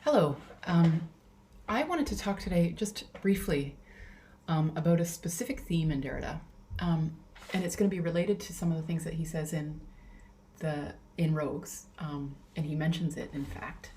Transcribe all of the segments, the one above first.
Hello. I wanted to talk today just briefly about a specific theme in Derrida, and it's going to be related to some of the things that he says in Rogues, and he mentions it in fact.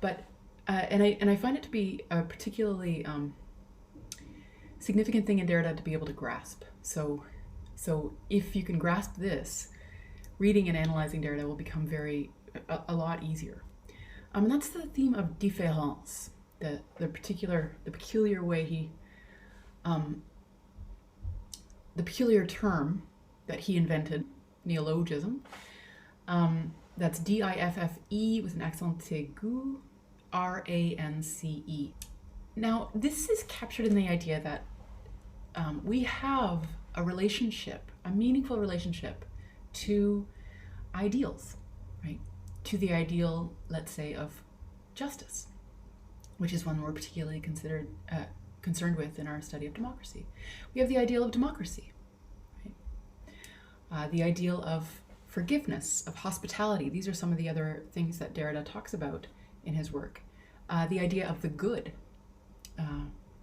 But and I find it to be a particularly significant thing in Derrida to be able to grasp. So if you can grasp this, reading and analyzing Derrida will become a lot easier. And that's the theme of difference, the peculiar way the peculiar term that he invented, neologism. That's D-I-F-F-E with an accent aigu, R-A-N-C-E. Now, this is captured in the idea that we have a relationship, a meaningful relationship to ideals, right? To the ideal, let's say, of justice, which is one we're particularly concerned with in our study of democracy. We have the ideal of democracy, right? The ideal of forgiveness, of hospitality. These are some of the other things that Derrida talks about in his work. The idea of the good,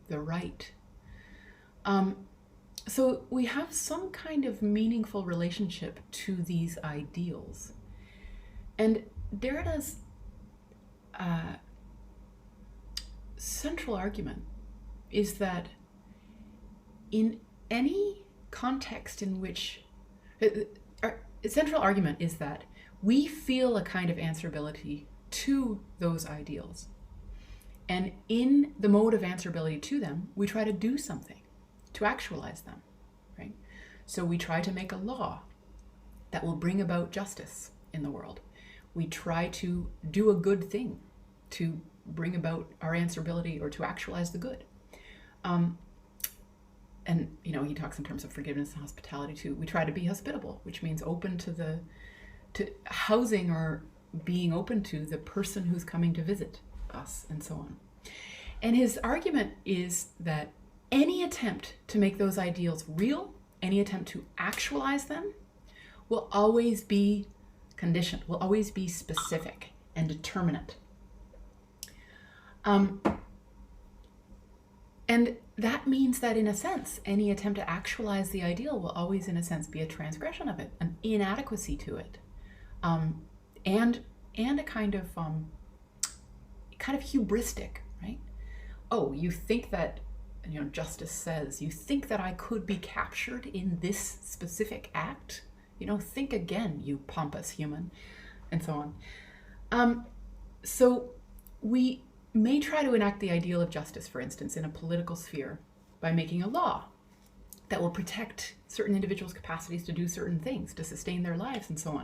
the right. So we have some kind of meaningful relationship to these ideals. And Derrida's central argument is that in any context in which, our central argument is that we feel a kind of answerability to those ideals. And in the mode of answerability to them, we try to do something to actualize them, right? So we try to make a law that will bring about justice in the world. We try to do a good thing to bring about our answerability or to actualize the good. And he talks in terms of forgiveness and hospitality too. We try to be hospitable, which means open to housing or being open to the person who's coming to visit us, and so on. And his argument is that any attempt to make those ideals real, any attempt to actualize them, will always be conditioned, will always be specific and determinate. And that means that, in a sense, any attempt to actualize the ideal will always, in a sense, be a transgression of it, an inadequacy to it, and a kind of hubristic, right? Oh, you think that, justice says, you think that I could be captured in this specific act? Think again, you pompous human, and so on. So we may try to enact the ideal of justice, for instance, in a political sphere by making a law that will protect certain individuals' capacities to do certain things, to sustain their lives, and so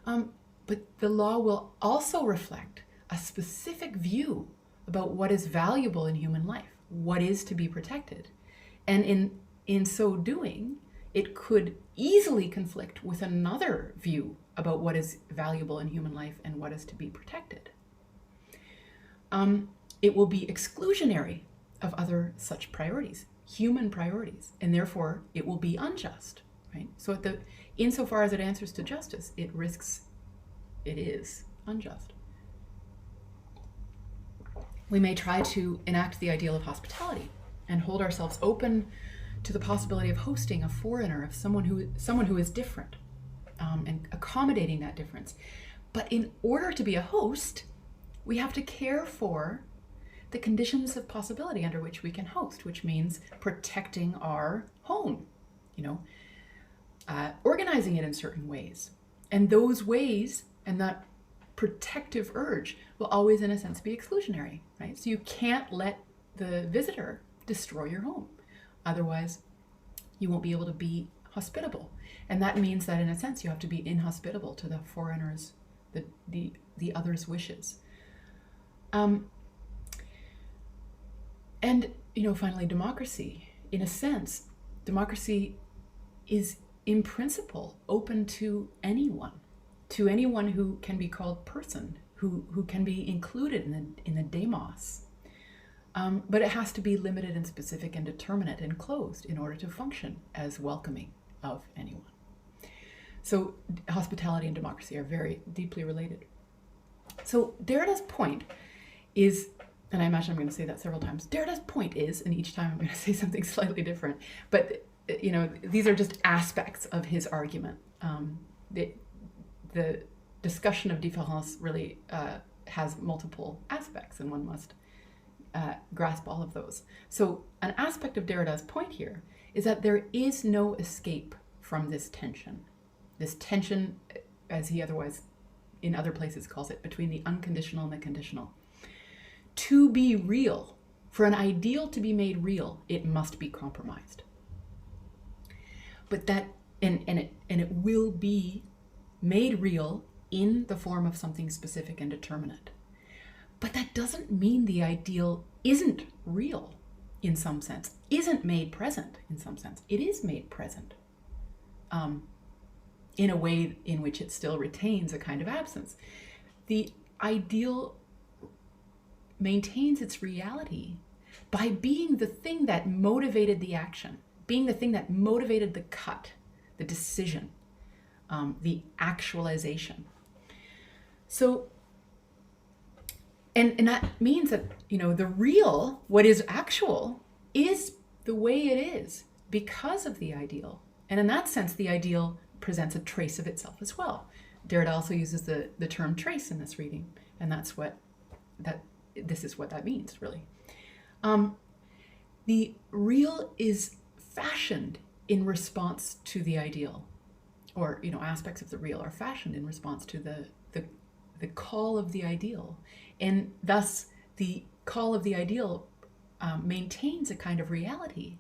on. But the law will also reflect a specific view about what is valuable in human life, what is to be protected. And in so doing, it could easily conflict with another view about what is valuable in human life and what is to be protected. It will be exclusionary of other such priorities, human priorities, and therefore it will be unjust, right? So insofar as it answers to justice, it is unjust. We may try to enact the ideal of hospitality and hold ourselves open to the possibility of hosting a foreigner, of someone who is different, and accommodating that difference. But in order to be a host, we have to care for the conditions of possibility under which we can host, which means protecting our home, organizing it in certain ways. And those ways and that protective urge will always, in a sense, be exclusionary, right? So you can't let the visitor destroy your home. Otherwise, you won't be able to be hospitable. And that means that, in a sense, you have to be inhospitable to the foreigners, the other's wishes. And finally, democracy. In a sense, democracy is, in principle, open to anyone who can be called person, who can be included in the demos. But it has to be limited and specific and determinate and closed in order to function as welcoming of anyone. So hospitality and democracy are very deeply related. So Derrida's point is, and I imagine I'm going to say that several times, Derrida's point is, and each time I'm going to say something slightly different, but these are just aspects of his argument. The discussion of différance really has multiple aspects, and one must grasp all of those. So an aspect of Derrida's point here is that there is no escape from this tension. This tension, as he otherwise in other places calls it, between the unconditional and the conditional. To be real, for an ideal to be made real, it must be compromised. But that, and it will be made real in the form of something specific and determinate. But that doesn't mean the ideal isn't real in some sense, isn't made present in some sense. It is made present in a way in which it still retains a kind of absence. The ideal maintains its reality by being the thing that motivated the action, being the thing that motivated the cut, the decision, the actualization. So, and that means that, the real, what is actual, is the way it is because of the ideal. And in that sense, the ideal presents a trace of itself as well. Derrida also uses the term trace in this reading, and this is what that means, really. The real is fashioned in response to the ideal, or aspects of the real are fashioned in response to the call of the ideal, and thus the call of the ideal maintains a kind of reality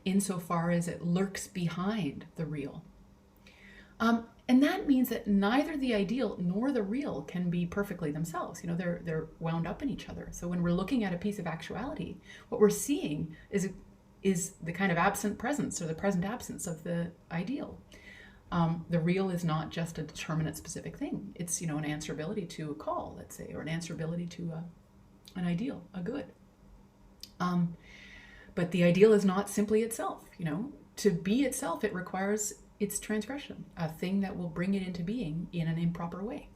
insofar as it lurks behind the real. And that means that neither the ideal nor the real can be perfectly themselves. They're wound up in each other. So when we're looking at a piece of actuality, what we're seeing is the kind of absent presence, or the present absence of the ideal. The real is not just a determinate specific thing. It's an answerability to a call, let's say, or an answerability to an ideal, a good. But the ideal is not simply itself. To be itself, it requires its transgression, a thing that will bring it into being in an improper way.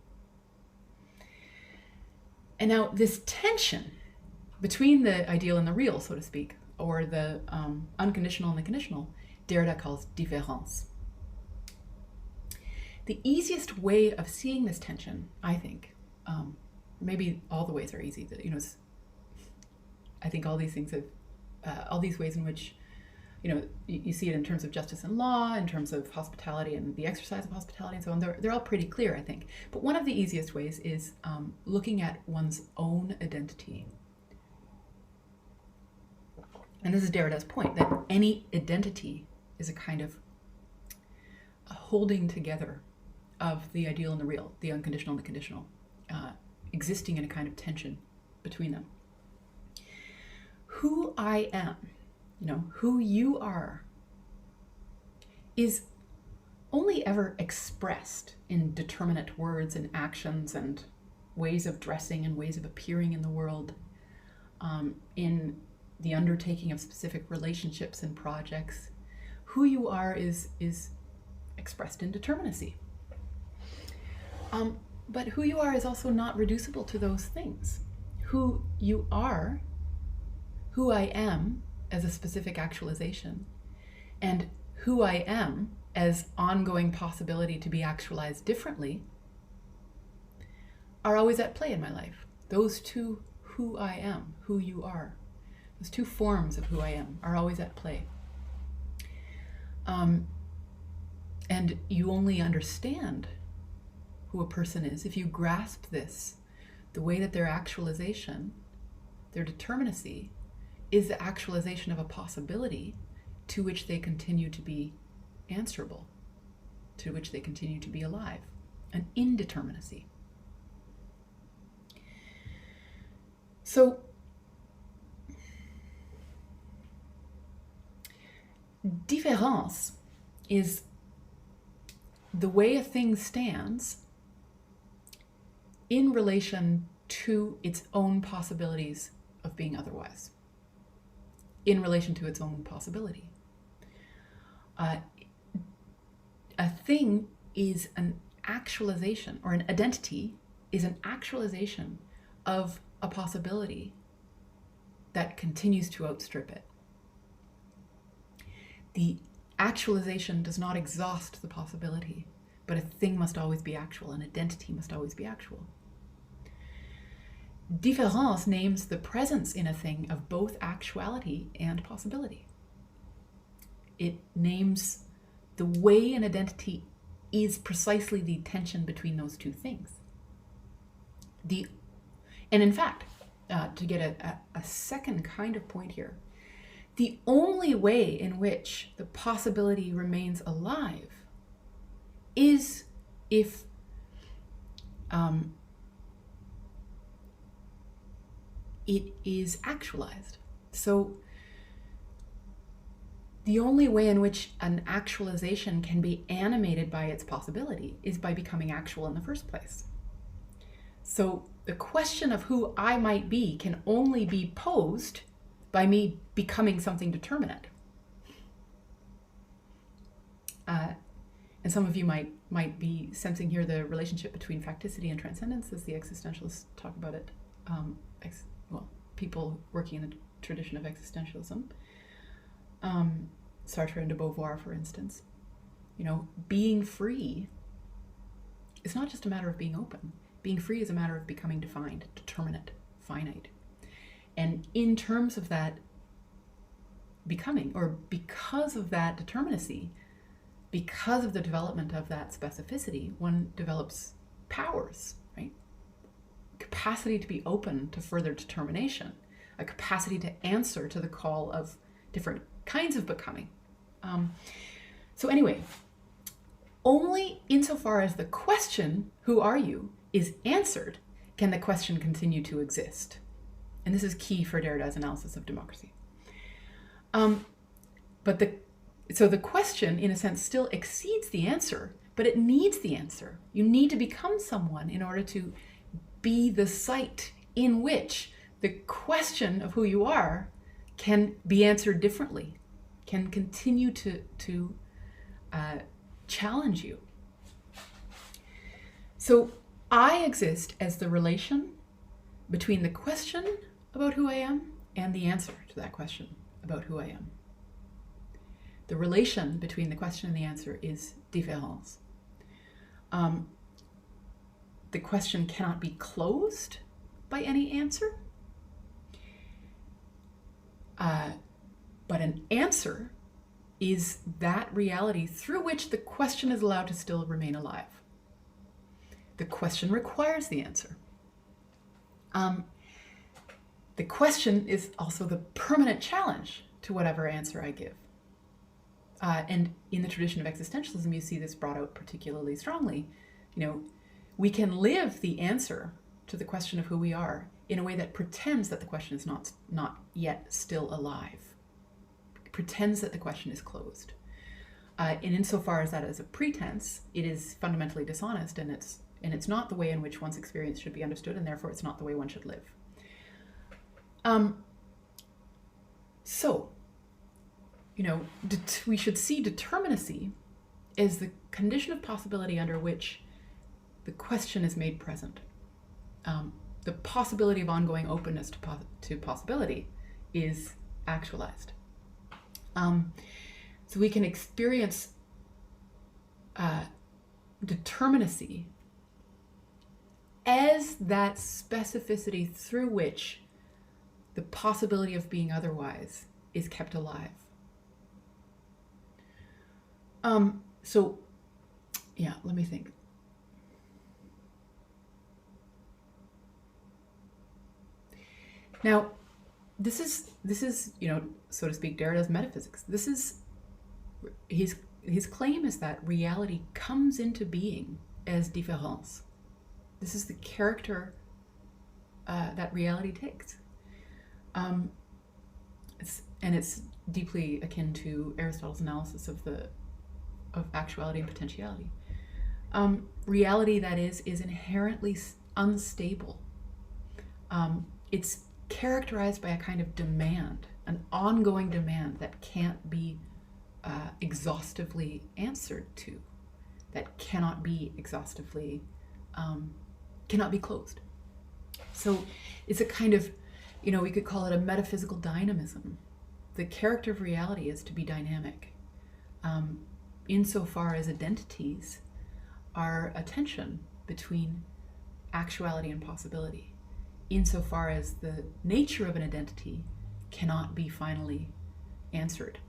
And now this tension between the ideal and the real, so to speak, or the unconditional and the conditional, Derrida calls différance. The easiest way of seeing this tension, I think, maybe all the ways are easy. I think all these things all these ways in which, you see it in terms of justice and law, in terms of hospitality and the exercise of hospitality and so on. They're all pretty clear, I think. But one of the easiest ways is looking at one's own identity. And this is Derrida's point, that any identity is a kind of a holding together of the ideal and the real, the unconditional and the conditional, existing in a kind of tension between them. Who I am, who you are, is only ever expressed in determinate words and actions and ways of dressing and ways of appearing in the world, in the undertaking of specific relationships and projects. Who you are is expressed in determinacy. But who you are is also not reducible to those things. Who you are, who I am as a specific actualization, and who I am as ongoing possibility to be actualized differently, are always at play in my life. Those two, who I am, who you are, those two forms of who I am are always at play. And you only understand who a person is if you grasp this, the way that their actualization, their determinacy, is the actualization of a possibility to which they continue to be answerable, to which they continue to be alive, an indeterminacy. So, différance is the way a thing stands in relation to its own possibilities of being otherwise, in relation to its own possibility. A thing is an actualization, or an identity is an actualization of a possibility that continues to outstrip it. The actualization does not exhaust the possibility, but a thing must always be actual, an identity must always be actual. Difference names the presence in a thing of both actuality and possibility. It names the way an identity is precisely the tension between those two things. And in fact, to get a second kind of point here, the only way in which the possibility remains alive is if it is actualized. So the only way in which an actualization can be animated by its possibility is by becoming actual in the first place. So the question of who I might be can only be posed by me becoming something determinate. And some of you might be sensing here the relationship between facticity and transcendence as the existentialists talk about it. People working in the tradition of existentialism. Sartre and de Beauvoir, for instance. Being free is not just a matter of being open. Being free is a matter of becoming defined, determinate, finite. And in terms of that becoming, or because of that determinacy, because of the development of that specificity, one develops powers, right? Capacity to be open to further determination, a capacity to answer to the call of different kinds of becoming. So anyway, only insofar as the question, who are you, is answered, can the question continue to exist. And this is key for Derrida's analysis of democracy. So the question, in a sense, still exceeds the answer, but it needs the answer. You need to become someone in order to be the site in which the question of who you are can be answered differently, can continue to challenge you. So I exist as the relation between the question about who I am and the answer to that question about who I am. The relation between the question and the answer is différence. The question cannot be closed by any answer, but an answer is that reality through which the question is allowed to still remain alive. The question requires the answer. The question is also the permanent challenge to whatever answer I give. And in the tradition of existentialism, you see this brought out particularly strongly. We can live the answer to the question of who we are in a way that pretends that the question is not yet still alive, pretends that the question is closed. And insofar as that is a pretense, it is fundamentally dishonest, and it's not the way in which one's experience should be understood, and therefore it's not the way one should live. We should see determinacy as the condition of possibility under which the question is made present. The possibility of ongoing openness to possibility is actualized. So we can experience determinacy as that specificity through which the possibility of being otherwise is kept alive. Let me think. Now, this is so to speak, Derrida's metaphysics. This is his claim is that reality comes into being as différence. This is the character that reality takes. It's deeply akin to Aristotle's analysis of actuality and potentiality. Reality, that is inherently unstable. It's characterized by a kind of demand, an ongoing demand that can't be exhaustively answered to, that cannot be exhaustively, cannot be closed. So it's a kind of, we could call it a metaphysical dynamism. The character of reality is to be dynamic, insofar as identities are a tension between actuality and possibility, insofar as the nature of an identity cannot be finally answered,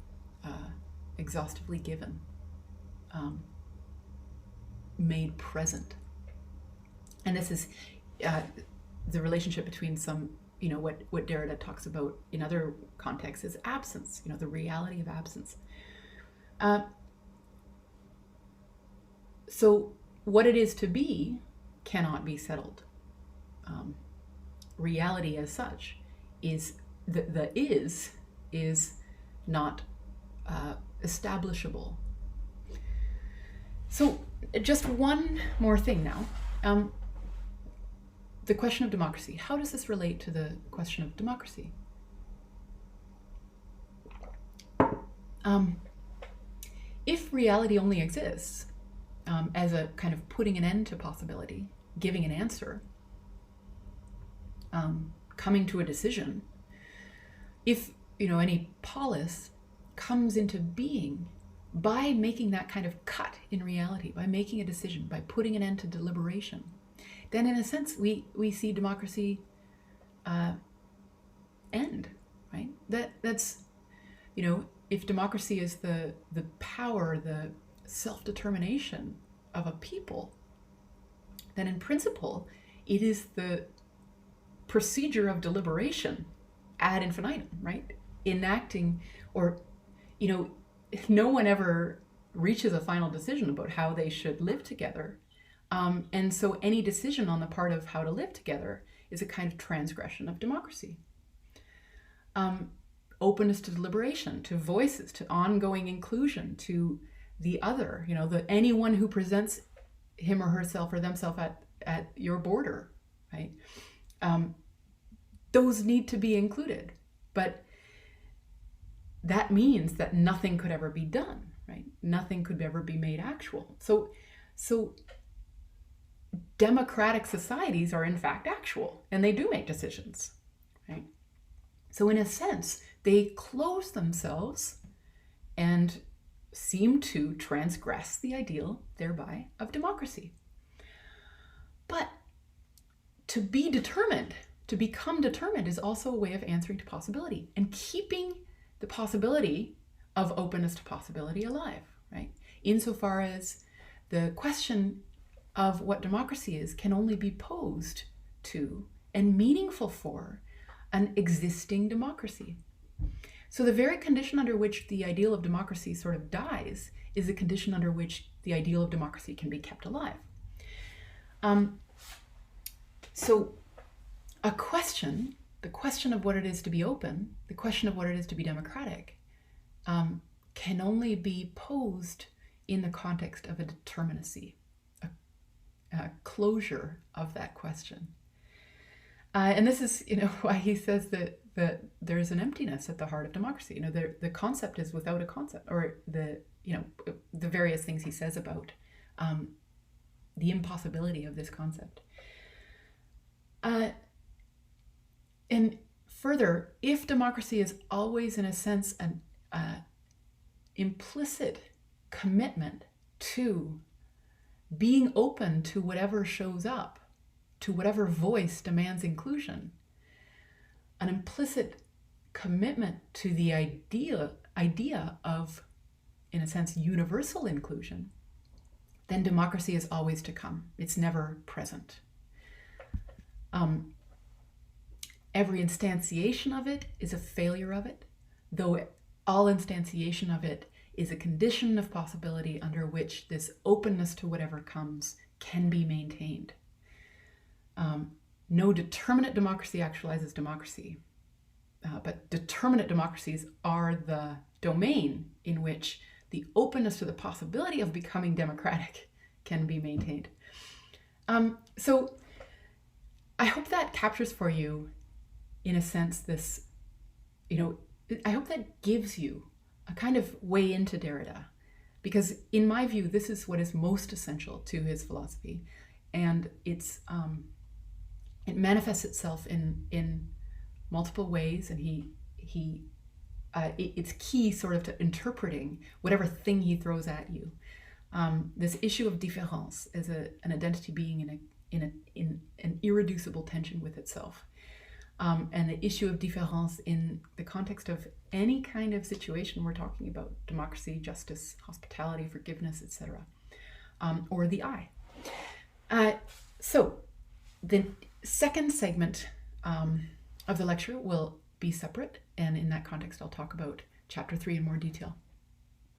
exhaustively given, made present. And this is the relationship between some, what Derrida talks about in other contexts is absence, the reality of absence. So what it is to be cannot be settled. Reality as such is, the is not establishable. So just one more thing now. The question of democracy. How does this relate to the question of democracy? If reality only exists as a kind of putting an end to possibility, giving an answer, coming to a decision, if any polis comes into being by making that kind of cut in reality, by making a decision, by putting an end to deliberation, then in a sense we see democracy end, right? That's if democracy is the power, the self-determination of a people, then in principle it is the procedure of deliberation ad infinitum, right? Enacting, or no one ever reaches a final decision about how they should live together. And so any decision on the part of how to live together is a kind of transgression of democracy. Openness to deliberation, to voices, to ongoing inclusion, to the other, anyone who presents him or herself or themselves at your border, right? Those need to be included, but that means that nothing could ever be done, right? Nothing could ever be made actual. So democratic societies are in fact actual, and they do make decisions, right? So in a sense, they close themselves and seem to transgress the ideal, thereby, of democracy. But to be determined, to become determined, is also a way of answering to possibility and keeping the possibility of openness to possibility alive, right? Insofar as the question of what democracy is can only be posed to and meaningful for an existing democracy. So the very condition under which the ideal of democracy sort of dies is the condition under which the ideal of democracy can be kept alive. So the question of what it is to be open, the question of what it is to be democratic, can only be posed in the context of a determinacy, a closure of that question. And this is, why he says that there's an emptiness at the heart of democracy. The concept is without a concept, or the various things he says about the impossibility of this concept. And further, if democracy is always, in a sense, an implicit commitment to being open to whatever shows up, to whatever voice demands inclusion, an implicit commitment to the idea of, in a sense, universal inclusion, then democracy is always to come. It's never present. Every instantiation of it is a failure of it, though all instantiation of it is a condition of possibility under which this openness to whatever comes can be maintained. No determinate democracy actualizes democracy, but determinate democracies are the domain in which the openness to the possibility of becoming democratic can be maintained. So I hope that captures for you, in a sense, this, I hope that gives you a kind of way into Derrida, because in my view, this is what is most essential to his philosophy. And it's It manifests itself in multiple ways, and it's key sort of to interpreting whatever thing he throws at you. This issue of différance is an identity being in an irreducible tension with itself. And the issue of différance in the context of any kind of situation we're talking about, democracy, justice, hospitality, forgiveness, etc., or the I. So the second segment of the lecture will be separate, and in that context I'll talk about chapter 3 in more detail.